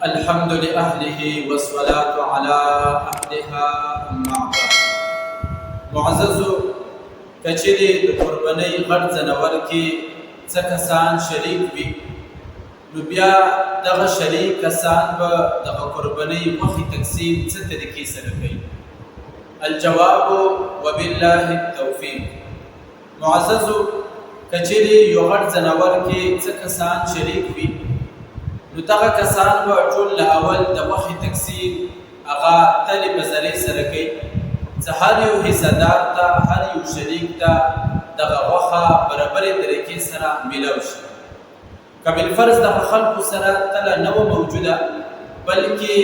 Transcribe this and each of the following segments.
الحمد لأهله والصلاة على أهلها أما بعد. معززو کچری د قربانۍ غټ ځناور کې څه کسان شریک وي نو بیا دغه شریک کسان به دغه قربانۍ غوښې تقسیم څه طریقې سره کوي؟ الجواب وبالله التوفیق. معززو کچری یو غټ ځناور کې څه کسان شریک وي نو دغه کسان به ټول له اول د غوښې تقسیم هغه تلې په ذرې سره کوي، هر یو حصهدار ته هر یو شریک ته دغه غوښه برابرې طریقې سره میلاو شي. که بالفرض دغه خلکو سره تله نه وه موجوده بلکې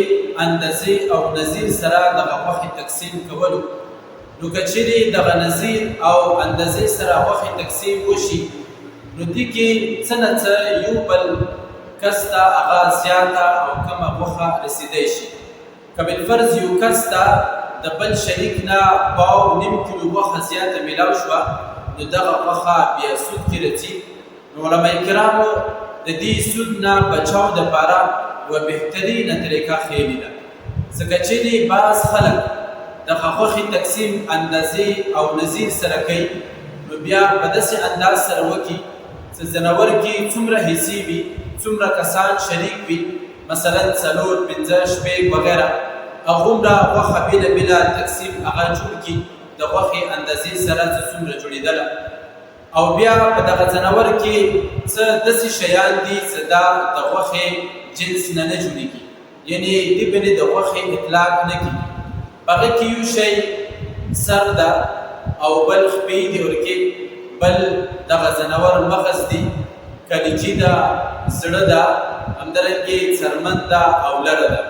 اندازې او نظیر سره دغه غوښې تقسیم کولو نو که چیرې دغه نظیر او اندازې سره غوښې تقسیم وشي نو دې کې څه نه څه یو بل کس ته هغه زیاته او کمه غوښه رسیدی شي. که بالفرض یو کس ته د بل شریک نه پاو نیم کیلو غوښه زیاته میلاو شوه نو دغه غوښه بیا سود کې راځي. نو علما کرامو د دې سود نه بچاو دپاره یوه بهترینه طریقه ښیلې ده، ځکه چې بعض خلک دغه غوښې تقسیم اندازې او نظیر سره کوي نو بیا په داسې انداز سره وکړي چې ځناور کې څومره حصې وي، څومره کسان شریک وي، مثلا 4 5 6 وغیره هغومره غوښه بېله بېله تقسیم هغه جوړ کړي د غوښې اندازې سره چې څومره جوړېدله. او بیا په دغه ځناور کې څه داسې شیان دي چې دا د غوښې جنس نه جوړېږي، یعنې دې باندې د غوښې اطلاق نه کېږي. په هغه کې یو شی سر ده او بل خپې دي ورکې، بل دغه ځناور مغز دي، کلیجي ده، زړه ده، همدارنګې څرمن ده او لړه ده.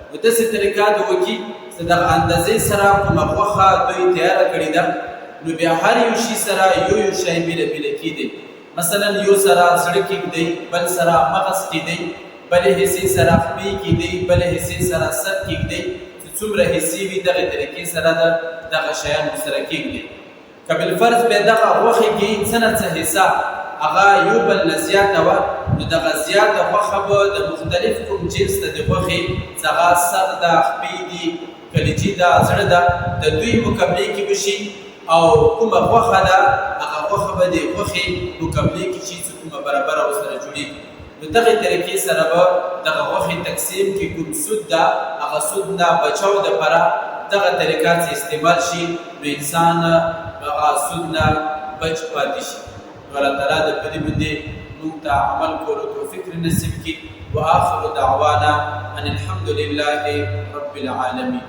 نو داسې طریقه د وکړي چې دغه اندازې سره کومه غوښه دوی تیاره کړې ده نو بیا هر یو شي سره یو شی بېله بېله کېدی، مثلا یو سره زړه کېږدئ، بل سره مغز کېدی، بلې حصې سره خپې کېدی، بلې حصې سره سر کېږدئ، چې څومره حصې وي دغې طریقې سره دغه شیانو سره کېږدئ. که بالفرض بیا دغه غوښې کې څه نه څه حصه هغه یو بل نه زیاته وه نو دغه زیاته غوښه به د مختلف کوم جنس ته د غوښې چې هغه سر ده، خپې دي، کلیجي ده، زړه ده، د دوی مقابلې کې به شي او کومه غوښه ده هغه غوښه به د غوښې مقابلې کې شي چې کومه برابره ورسره جوړېږي. نو دغې طریقې سره به دغه غوښې تقسیم کې کوم سود ده هغه سود نه بچاو دپاره دغه طریقه چې استعمال شي نو انسان هغه سود نه بچ پاتې شي. الله تعالی د پدې باندې موږ ته عمل کولو توفیق نصیب کړي. واخر دعوانا ان الحمد لله رب العالمين.